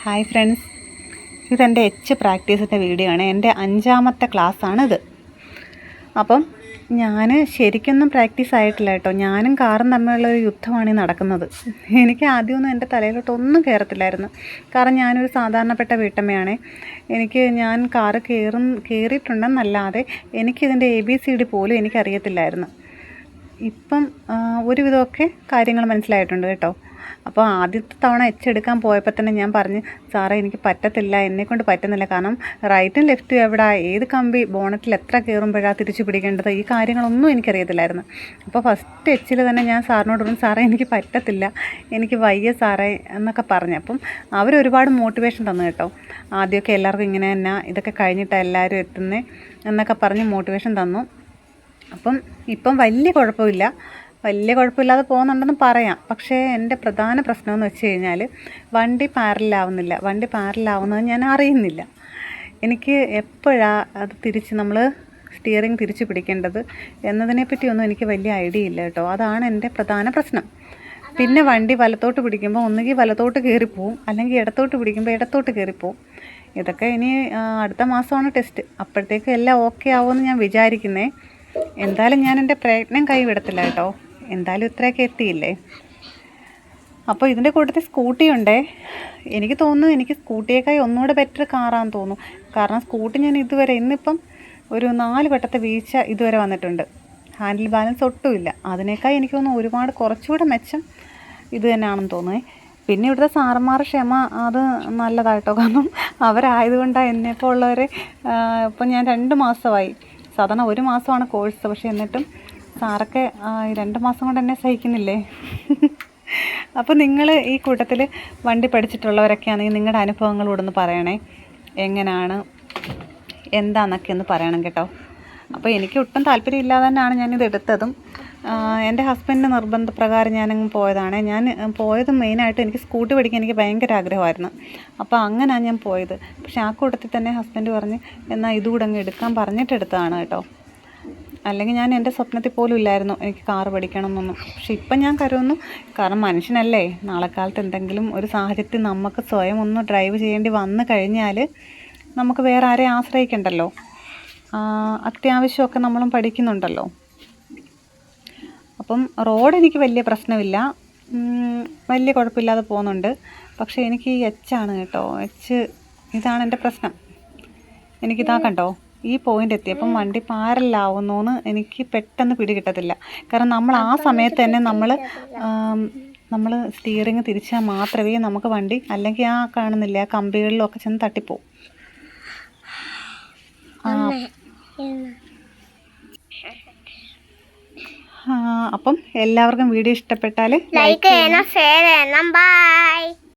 Hi friends, ഇതെൻ്റെ H പ്രാക്ടീസിൻ്റെ video ആണ്. എൻ്റെ 5ാമത്തെ ക്ലാസ്സാണിത്. അപ്പം ഞാൻ ശരിക്കൊന്നും പ്രാക്ടീസ് ആയിട്ടില്ല കേട്ടോ. ഞാനും കാറും തമ്മിലുള്ളൊരു യുദ്ധമാണ് ഈ നടക്കുന്നത്. എനിക്ക് ആദ്യമൊന്നും എൻ്റെ തലയിലോട്ടൊന്നും കയറത്തില്ലായിരുന്നു. കാരണം ഞാനൊരു സാധാരണപ്പെട്ട വീട്ടമ്മയാണ്. ഞാൻ കാറ് കയറിയിട്ടുണ്ടെന്നല്ലാതെ എനിക്കിതിൻ്റെ ABCD പോലും എനിക്കറിയത്തില്ലായിരുന്നു. ഇപ്പം ഒരുവിധമൊക്കെ കാര്യങ്ങൾ മനസ്സിലായിട്ടുണ്ട് കേട്ടോ. അപ്പോൾ ആദ്യത്തെ തവണ എടുക്കാൻ പോയപ്പോൾ തന്നെ ഞാൻ പറഞ്ഞു, സാറേ എനിക്ക് പറ്റത്തില്ല, എന്നെക്കൊണ്ട് പറ്റുന്നില്ല. കാരണം റൈറ്റും ലെഫ്റ്റും എവിടെ, ഏത് കമ്പി ബോണറ്റിൽ എത്ര കയറുമ്പോഴാണ് തിരിച്ചു പിടിക്കേണ്ടത്, ഈ കാര്യങ്ങളൊന്നും എനിക്കറിയത്തില്ലായിരുന്നു. അപ്പോൾ ഫസ്റ്റ് എച്ചിൽ തന്നെ ഞാൻ സാറിനോട് പറഞ്ഞു, സാറേ എനിക്ക് പറ്റത്തില്ല, എനിക്ക് വയ്യ സാറേ എന്നൊക്കെ പറഞ്ഞു. അപ്പം അവരൊരുപാട് മോട്ടിവേഷൻ തന്നു കേട്ടോ. ആദ്യമൊക്കെ എല്ലാവർക്കും ഇങ്ങനെ തന്നെ, ഇതൊക്കെ കഴിഞ്ഞിട്ടാണ് എല്ലാവരും എത്തുന്നത് എന്നൊക്കെ പറഞ്ഞ് മോട്ടിവേഷൻ തന്നു. ഇപ്പം വലിയ കുഴപ്പമില്ലാതെ പോകുന്നുണ്ടെന്ന് പറയാം. പക്ഷേ എൻ്റെ പ്രധാന പ്രശ്നമെന്ന് വെച്ച് കഴിഞ്ഞാൽ വണ്ടി പാരലാവുന്നത് ഞാൻ അറിയുന്നില്ല. എനിക്ക് എപ്പോഴാണ് അത് നമ്മൾ സ്റ്റിയറിംഗ് തിരിച്ച് പിടിക്കേണ്ടത് എന്നതിനെപ്പറ്റിയൊന്നും എനിക്ക് വലിയ ഐഡിയ ഇല്ല കേട്ടോ. അതാണ് എൻ്റെ പ്രധാന പ്രശ്നം. പിന്നെ വണ്ടി വലത്തോട്ട് പിടിക്കുമ്പോൾ ഒന്നുകിൽ വലത്തോട്ട് കയറിപ്പോവും, അല്ലെങ്കിൽ ഇടത്തോട്ട് പിടിക്കുമ്പോൾ ഇടത്തോട്ട് കയറിപ്പോവും. ഇതൊക്കെ ഇനി അടുത്ത മാസമാണ് ടെസ്റ്റ്. അപ്പോഴത്തേക്ക് എല്ലാം ഓക്കെ ആവുമെന്ന് ഞാൻ വിചാരിക്കുന്നേ. എന്തായാലും ഞാൻ എൻ്റെ പ്രയത്നം കൈവിടത്തില്ല കേട്ടോ. എന്തായാലും ഇത്രയൊക്കെ എത്തിയില്ലേ. അപ്പോൾ ഇതിൻ്റെ കൂട്ടത്തിൽ സ്കൂട്ടി ഉണ്ടേ. എനിക്ക് തോന്നുന്നു എനിക്ക് സ്കൂട്ടിയേക്കായി ഒന്നുകൂടെ ബെറ്റർ കാറാന്ന് തോന്നുന്നു. കാരണം സ്കൂട്ടി ഞാൻ ഇന്നിപ്പം ഒരു 4 വട്ടത്തെ വീഴ്ച ഇതുവരെ വന്നിട്ടുണ്ട്. ഹാൻഡിൽ ബാലൻസ് ഒട്ടുമില്ല. അതിനേക്കായി എനിക്ക് തോന്നുന്നു ഒരുപാട് കുറച്ചുകൂടെ മെച്ചം ഇത് തന്നെയാണെന്ന് തോന്നുന്നത്. പിന്നെ ഇവിടുത്തെ സാറന്മാർ ക്ഷമ അത് നല്ലതായിട്ടോ. കാരണം അവരായതുകൊണ്ടാണ് എന്നെപ്പോൾ ഉള്ളവരെ ഇപ്പം ഞാൻ 2 മാസമായി. സാധാരണ 1 മാസമാണ് കോഴ്സ്. പക്ഷേ എന്നിട്ടും സാറൊക്കെ 2 മാസം കൊണ്ട് എന്നെ സഹിക്കുന്നില്ലേ. അപ്പോൾ നിങ്ങൾ ഈ കൂട്ടത്തിൽ വണ്ടി പഠിച്ചിട്ടുള്ളവരൊക്കെ ആണെങ്കിൽ നിങ്ങളുടെ അനുഭവങ്ങളോട് ഒന്ന് പറയണേ. എങ്ങനെയാണ് എന്താണെന്നൊക്കെ ഒന്ന് പറയണം കേട്ടോ. അപ്പോൾ എനിക്ക് ഒട്ടും താല്പര്യമില്ലാതെ തന്നെയാണ് ഞാനിത് എടുത്തതും. എൻ്റെ ഹസ്ബൻഡിൻ്റെ നിർബന്ധപ്രകാരം ഞാനങ്ങ് പോയതാണ്. ഞാൻ പോയത് മെയിനായിട്ട് എനിക്ക് സ്കൂട്ടി പഠിക്കാൻ എനിക്ക് ഭയങ്കര ആഗ്രഹമായിരുന്നു. അപ്പോൾ അങ്ങനെയാണ് ഞാൻ പോയത്. പക്ഷേ ആ കൂട്ടത്തിൽ തന്നെ ഹസ്ബൻഡ് പറഞ്ഞ് എന്നാൽ ഇതുകൂടെ അങ്ങ് എടുക്കാൻ പറഞ്ഞിട്ട് എടുത്തതാണ് കേട്ടോ. അല്ലെങ്കിൽ ഞാൻ എൻ്റെ സ്വപ്നത്തിൽ പോലും ഇല്ലായിരുന്നു എനിക്ക് കാറ് പഠിക്കണം എന്നൊന്നും. പക്ഷെ ഇപ്പം ഞാൻ കരുതുന്നു, കാരണം മനുഷ്യനല്ലേ, നാളെ കാലത്ത് എന്തെങ്കിലും ഒരു സാഹചര്യത്തിൽ നമുക്ക് സ്വയം ഒന്ന് ഡ്രൈവ് ചെയ്യേണ്ടി വന്നു കഴിഞ്ഞാൽ നമുക്ക് വേറെ ആരെയും ആശ്രയിക്കണ്ടല്ലോ. അത്യാവശ്യമൊക്കെ നമ്മളും പഠിക്കുന്നുണ്ടല്ലോ. അപ്പം റോഡ് എനിക്ക് വലിയ പ്രശ്നമില്ല, വലിയ കുഴപ്പമില്ലാതെ പോകുന്നുണ്ട്. പക്ഷേ എനിക്ക് ഈ എച്ചാണ് കേട്ടോ. ഇതാണ് എൻ്റെ പ്രശ്നം. എനിക്കിതാ കണ്ടോ, ഈ പോയിൻ്റ് എത്തിയപ്പം വണ്ടി പാരലാവുന്നോന്ന് എനിക്ക് പെട്ടെന്ന് പിടികിട്ടത്തില്ല. കാരണം നമ്മൾ ആ സമയത്ത് തന്നെ നമ്മൾ സ്റ്റിയറിങ് തിരിച്ചാൽ മാത്രമേ നമുക്ക് വണ്ടി, അല്ലെങ്കിൽ ആ കാണുന്നില്ല ആ കമ്പികളിലൊക്കെ ചെന്ന് തട്ടിപ്പോവും. അപ്പം എല്ലാവർക്കും വീഡിയോ ഇഷ്ടപ്പെട്ടാൽ ലൈക്ക് ചെയ്യണം, ഷെയർ ചെയ്യണം. ബൈ.